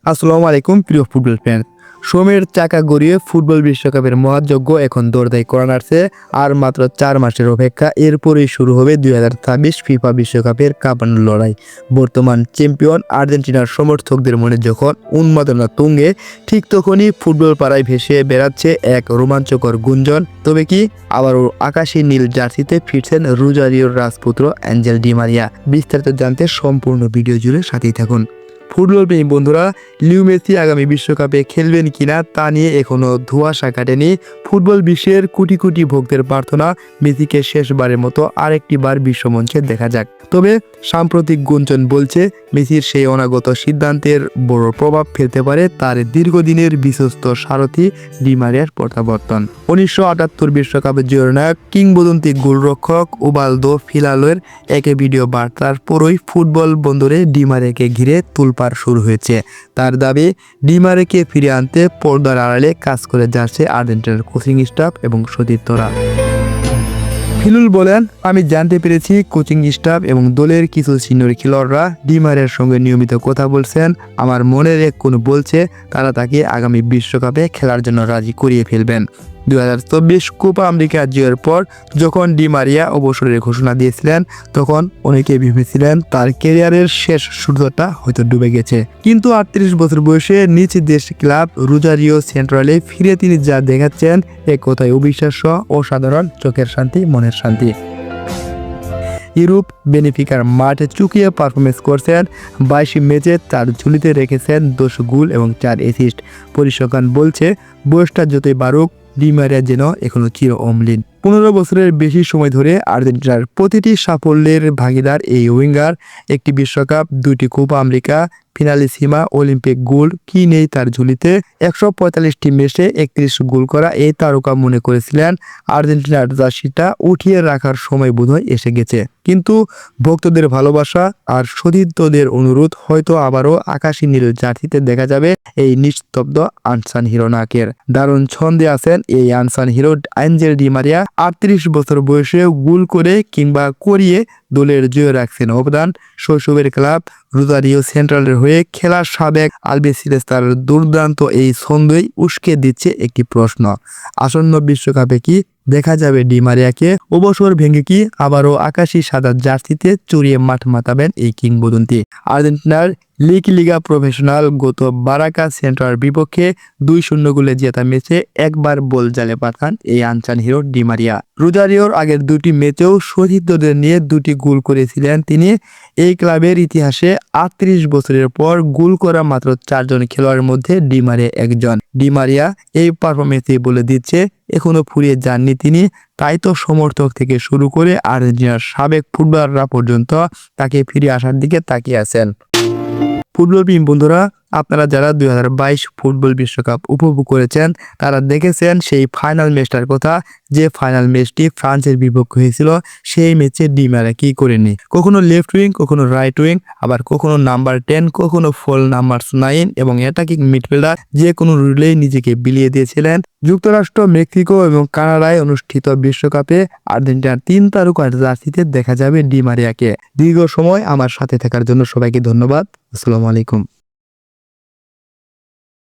আসসালামু আলাইকুম প্রিয় ফুটবল ফ্যান। সময়ের চাকা গড়িয়ে ফুটবল বিশ্বকাপের মহাযজ্ঞ এখন দৌড়দাই করা নাড়ছে। আর মাত্র 4 মাসের অপেক্ষা, এরপরেই শুরু হবে 2026 ফিফা বিশ্বকাপের কাঁপানো লড়াই। বর্তমান চ্যাম্পিয়ন আর্জেন্টিনার সমর্থকদের মনে যখন উন্মাদনা তুঙ্গে, ঠিক তখনই ফুটবল পাড়ায় ভেসে বেড়াচ্ছে এক রোমাঞ্চকর গুঞ্জন। তবে কি আবারও আকাশী নীল জার্সিতে ফিরছেন রোজারিওর রাজপুত্র অ্যাঞ্জেল ডি মারিয়া? বিস্তারিত জানতে সম্পূর্ণ ভিডিও জুড়ে সাথেই থাকুন। ফুটবল প্রেমী বন্ধুরা, লিও মেসি আগামী বিশ্বকাপে খেলবেন কিনা তা নিয়ে এখনও ধোঁয়াশা কাটেনি। ফুটবল বিশ্বের কোটি কোটি ভক্তের প্রার্থনা, মেসিকে শেষবারের মতো আরেকটি বার বিশ্বমঞ্চে দেখা যাক। তবে সাম্প্রতিক গুঞ্জন বলছে মেসির সেই অনাগত সিদ্ধান্তের বড় প্রভাব ফেলতে পারে তার দীর্ঘদিনের বিশ্বস্ত সারথি ডি মারিয়ার প্রত্যাবর্তন। 1978 বিশ্বকাপের জয়নায়ক কিংবদন্তি গোলরক্ষক উবালদো ফিলালোর একে ভিডিও বার্তার পরই ফুটবল বন্দরে ডি মারিয়াকে ঘিরে তোলপাড় শুরু হয়েছে। তার দাবি, ডি মারিয়াকে ফিরে আনতে পর্দার আড়ালে কাজ করে যাচ্ছে আর্জেন্টিনার কোচিং স্টাফ এবং সতীর্থরা। ফিলুল বলেন, আমি জানতে পেরেছি কোচিং স্টাফ এবং দলের কিছু সিনিয়র খেলোয়াড়রা ডি মারিয়ার সঙ্গে নিয়মিত কথা বলছেন। আমার মনের এক কোণ বলছে তারা তাকে আগামী বিশ্বকাপে খেলার জন্য রাজি করিয়ে ফেলবেন। 2024 কোপা আমেরিকা জয়ের পর যখন ডি মারিয়া অবসরের ঘোষণা দিয়েছিলেন, তখন অনেকে ভেবেছিলেন তার ক্যারিয়ারের শেষ সূর্যটা হয়তো ডুবে গেছে। কিন্তু 38 বছর বয়সে নিজ দেশ ক্লাব রোজারিও সেন্ট্রালে ফিরে তিনি যা দেখাচ্ছেন, এক কথায় অবিশ্বাস্য, অসাধারণ, চোখের শান্তি, মনের শান্তি। ইউরোপ বেনিফিকার মাঠে চুকিয়ে পারফরমেন্স করছেন। 22 ম্যাচে তার ঝুলিতে রেখেছেন 10 গোল এবং 4 অ্যাসিস্ট। পরিসংখ্যান বলছে বয়সটা যতই বাড়ুক, ডি মারিয়া যেন এখনো চির অম্লিন। 15 বছরের বেশি সময় ধরে আর্জেন্টিনার প্রতিটি সাফল্যের ভাগিদার এই উইঙ্গার। একটি বিশ্বকাপ, 2টি Copa America, Finalissima, Olympic gold, কি নেই তার ঝুলিতে। 145টি ম্যাচে 31 গোল করা এই তারকা মনে করেছিলেন আর্জেন্টিনার জার্সিটা উঠিয়ে রাখার সময় বোধহয় এসে গেছে। কিন্তু ভক্তদের ভালোবাসা আর সতীর্থদের অনুরোধ, হয়তো আবারও আকাশী নীল জার্সিতে দেখা যাবে এই নিস্তব্ধ আনসান হিরো নাকের। দারুণ ছন্দে আছেন এই আনসান হিরো অ্যাঞ্জেল ডি মারিয়া। 38 বছর বয়সে গোল করে কিংবা করিয়ে দলের জয়ে রাখছেন অবদান। শৈশবের ক্লাব রোজারিও সেন্ট্রালের হয়ে খেলার সাবেক আলবিসেলেস তার দুর্দান্ত এই ছন্দই উস্কে দিচ্ছে একটি প্রশ্ন, আসন্ন বিশ্বকাপে কি দেখা যাবে ডি মারিয়াকে? অবসর ভেঙে কি আবারও আকাশী সাদা জার্সিতে চড়িয়ে মাঠ মাতাবেন এই কিংবদন্তি? আর্জেন্টিনার লিগা প্রফেশনাল গত বারাকা সেন্ট্রার বিপক্ষে 2-0 গোলে জেতা ম্যাচে একবার বল জালে পাঠান এই আনসান হিরো ডি মারিয়া। রোজারিওর আগের 2টি ম্যাচেও সতীর্থদের নিয়ে 2টি গোল করেছিলেন তিনি। এই ক্লাবের ইতিহাসে 38 বছরের পর গোল করা মাত্র 4 জন খেলোয়াড়ের মধ্যে ডি মারিয়া একজন। ডি মারিয়া এই পারফরমেন্সে বলে দিচ্ছে এখনো ফুরিয়ে যাননি তিনি। তাই তো সমর্থক থেকে শুরু করে আর্জেন্টিনার সাবেক ফুটবলাররা পর্যন্ত তাকে ফিরে আসার দিকে তাকিয়ে আছেন। ফুটবল প্রেমী বন্ধুরা, আপনারা যারা 2022 ফুটবল বিশ্বকাপ উপভোগ করেছেন, তারা দেখেছেন সেই ফাইনাল ম্যাচটার কথা, যে ফাইনাল ম্যাচটি ফ্রান্সের বিপক্ষে হয়েছিল। সেই ম্যাচে ডি মারিয়া কি করেনি, কখনো লেফট উইং, কখনো রাইট উইং, আবার কখনো নাম্বার 10, কখনো ফল নাম্বার 9 এবং অ্যাটাকিং মিডফিল্ডার, যে কোনো রুলেই নিজেকে বিলিয়ে দিয়েছিলেন। যুক্তরাষ্ট্র, মেক্সিকো এবং কানাডায় অনুষ্ঠিত বিশ্বকাপে আর্জেন্টিনার 3 তারকার জার্সিতে দেখা যাবে ডি মারিয়াকে। দীর্ঘ সময় আমার সাথে থাকার জন্য সবাইকে ধন্যবাদ। আসসালামু আলাইকুম।